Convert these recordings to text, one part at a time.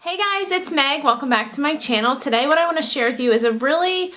Hey guys, it's Meg. Welcome back to my channel. Today what I want to share with you is a really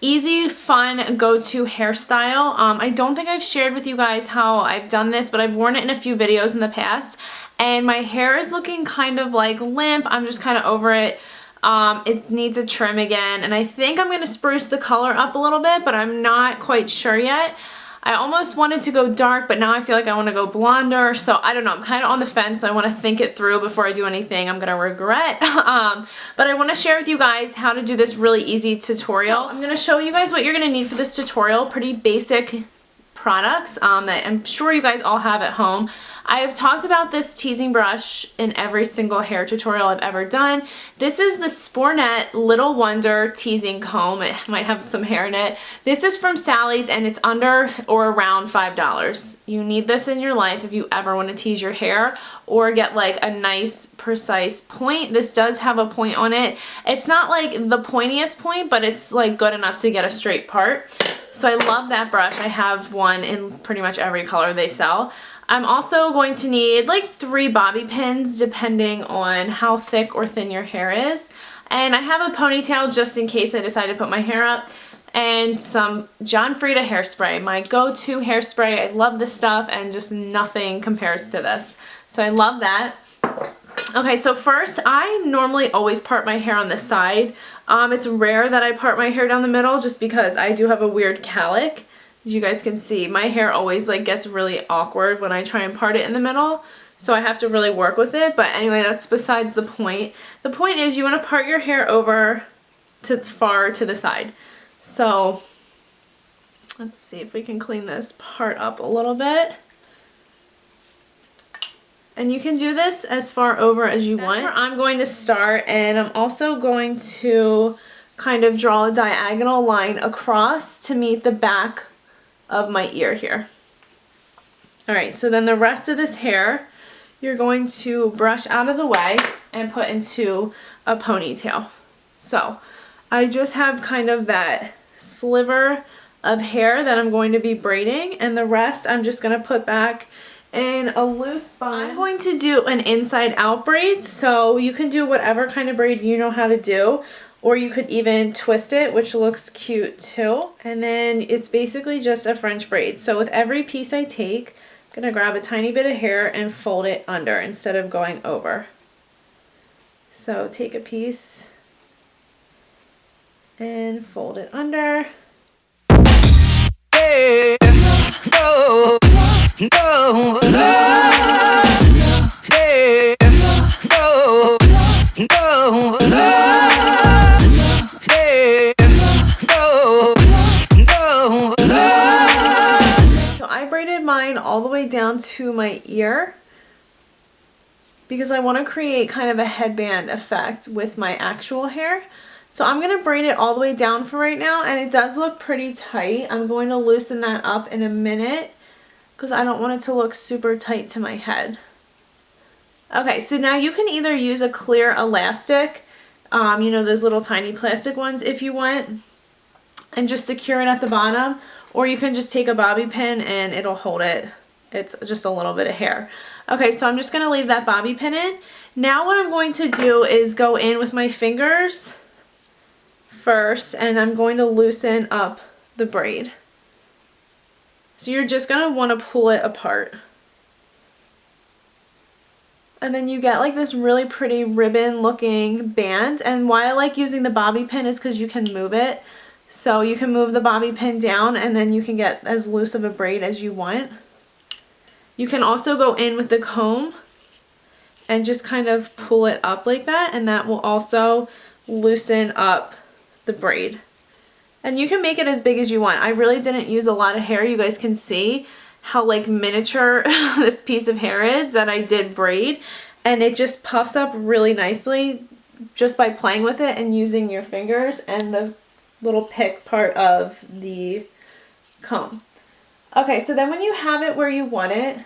easy, fun go-to hairstyle. I don't think I've shared with you guys how I've done this, but I've worn it in a few videos in the past, and my hair is looking kind of like limp. I'm just kind of over it. It needs a trim again, and I think I'm going to spruce the color up a little bit, but I'm not quite sure yet. I almost wanted to go dark, but now I feel like I want to go blonder, so I don't know. I'm kind of on the fence, so I want to think it through before I do anything I'm going to regret. But I want to share with you guys how to do this really easy tutorial. So I'm going to show you guys what you're going to need for this tutorial. Pretty basic products that I'm sure you guys all have at home. I have talked about this teasing brush in every single hair tutorial I've ever done. This is the Spornet Little Wonder teasing comb. It might have some hair in it. This is from Sally's and it's under or around $5. You need this in your life if you ever want to tease your hair or get like a nice precise point. This does have a point on it. It's not like the pointiest point, but it's like good enough to get a straight part. So I love that brush. I have one in pretty much every color they sell. I'm also going to need like 3 bobby pins depending on how thick or thin your hair is. And I have a ponytail just in case I decide to put my hair up. And some John Frieda hairspray, my go-to hairspray. I love this stuff and just nothing compares to this. So I love that. Okay, so first, I normally always part my hair on the side. It's rare that I part my hair down the middle just because I do have a weird cowlick. As you guys can see, my hair always like gets really awkward when I try and part it in the middle, so I have to really work with it. But anyway, that's besides the point. The point is you want to part your hair over to far to the side. So let's see if we can clean this part up a little bit. And you can do this as far over as you want. That's where I'm going to start, and I'm also going to kind of draw a diagonal line across to meet the back of my ear here. Alright, so then the rest of this hair you're going to brush out of the way and put into a ponytail. So I just have kind of that sliver of hair that I'm going to be braiding, and the rest I'm just going to put back in a loose bun. I'm going to do an inside out braid, so you can do whatever kind of braid you know how to do. Or you could even twist it, which looks cute too. And then it's basically just a French braid. So with every piece I take, I'm going to grab a tiny bit of hair and fold it under instead of going over. So take a piece and fold it under. Hey, no, no, no, hey, no, no, no. Mine all the way down to my ear because I want to create kind of a headband effect with my actual hair. So I'm going to braid it all the way down for right now, and it does look pretty tight. I'm going to loosen that up in a minute because I don't want it to look super tight to my head. Okay, so now you can either use a clear elastic, you know, those little tiny plastic ones if you want, and just secure it at the bottom. Or you can just take a bobby pin and it'll hold it. It's just a little bit of hair. Okay, so I'm just going to leave that bobby pin in. Now what I'm going to do is go in with my fingers first, and I'm going to loosen up the braid. So you're just going to want to pull it apart. And then you get like this really pretty ribbon looking band. And why I like using the bobby pin is because you can move it. So you can move the bobby pin down and then you can get as loose of a braid as you want. You can also go in with the comb and just kind of pull it up like that, and that will also loosen up the braid. And you can make it as big as you want. I really didn't use a lot of hair. You guys can see how like miniature this piece of hair is that I did braid, and it just puffs up really nicely just by playing with it and using your fingers and the little pick part of the comb. Okay, so then when you have it where you want it,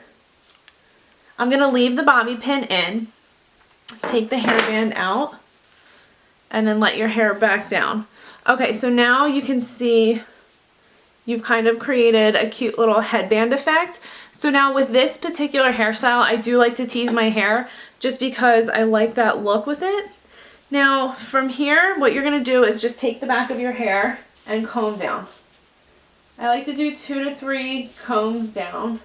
I'm going to leave the bobby pin in, take the hairband out, and then let your hair back down. Okay, so now you can see you've kind of created a cute little headband effect. So now with this particular hairstyle, I do like to tease my hair just because I like that look with it. Now from here, what you're going to do is just take the back of your hair and comb down. I like to do 2 to 3 combs down.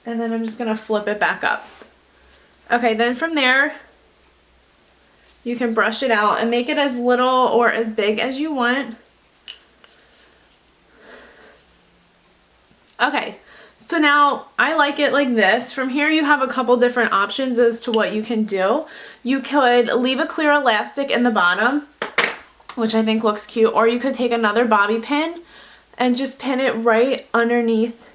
And then I'm just going to flip it back up. Okay, then from there, you can brush it out and make it as little or as big as you want. Okay, so now I like it like this. From here you have a couple different options as to what you can do. You could leave a clear elastic in the bottom, which I think looks cute, or you could take another bobby pin and just pin it right underneath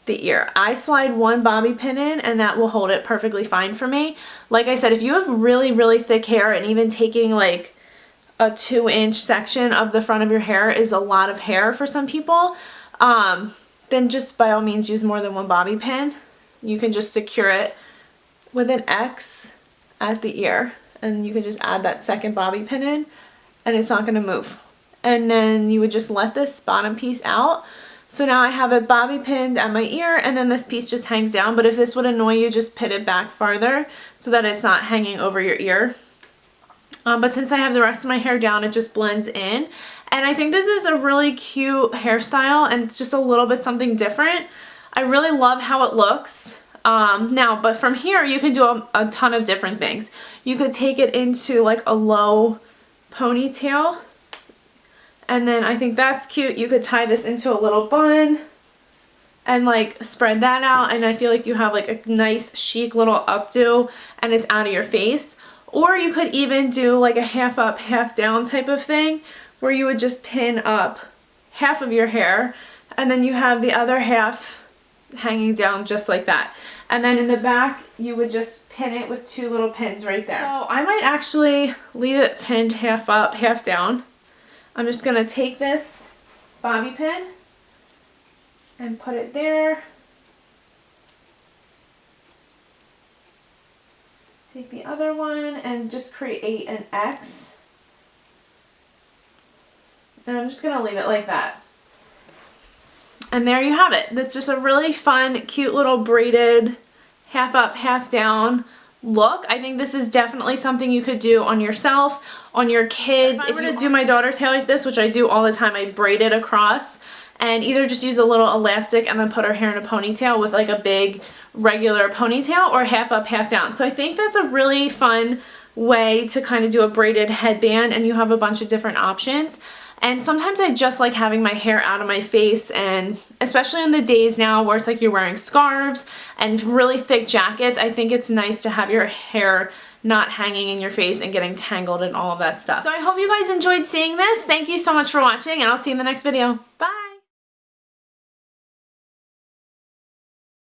the ear. I slide one bobby pin in and that will hold it perfectly fine for me. Like I said, if you have really thick hair, and even taking like a 2-inch section of the front of your hair is a lot of hair for some people, then just by all means use more than one bobby pin. You can just secure it with an X at the ear, and you can just add that second bobby pin in and it's not going to move. And then you would just let this bottom piece out. So now I have it bobby pinned at my ear, and then this piece just hangs down. But if this would annoy you, just pin it back farther so that it's not hanging over your ear. But since I have the rest of my hair down, it just blends in. And I think this is a really cute hairstyle, and it's just a little bit something different. I really love how it looks. But from here, you can do a ton of different things. You could take it into like a low ponytail. And then I think that's cute. You could tie this into a little bun and like spread that out, and I feel like you have like a nice chic little updo and it's out of your face. Or you could even do like a half up, half down type of thing, where you would just pin up half of your hair and then you have the other half hanging down just like that. And then in the back, you would just pin it with 2 little pins right there. So I might actually leave it pinned half up, half down. I'm just going to take this bobby pin and put it there. Take the other one and just create an X. And I'm just going to leave it like that. And there you have it. That's just a really fun, cute little braided half up, half down look. I think this is definitely something you could do on yourself, on your kids. If I were to do my daughter's hair like this, which I do all the time, I braid it across and either just use a little elastic and then put her hair in a ponytail with like a big regular ponytail, or half up, half down. So I think that's a really fun way to kind of do a braided headband, and you have a bunch of different options. And sometimes I just like having my hair out of my face, and especially in the days now where it's like you're wearing scarves and really thick jackets, I think it's nice to have your hair not hanging in your face and getting tangled and all of that stuff. So I hope you guys enjoyed seeing this. Thank you so much for watching, and I'll see you in the next video. Bye!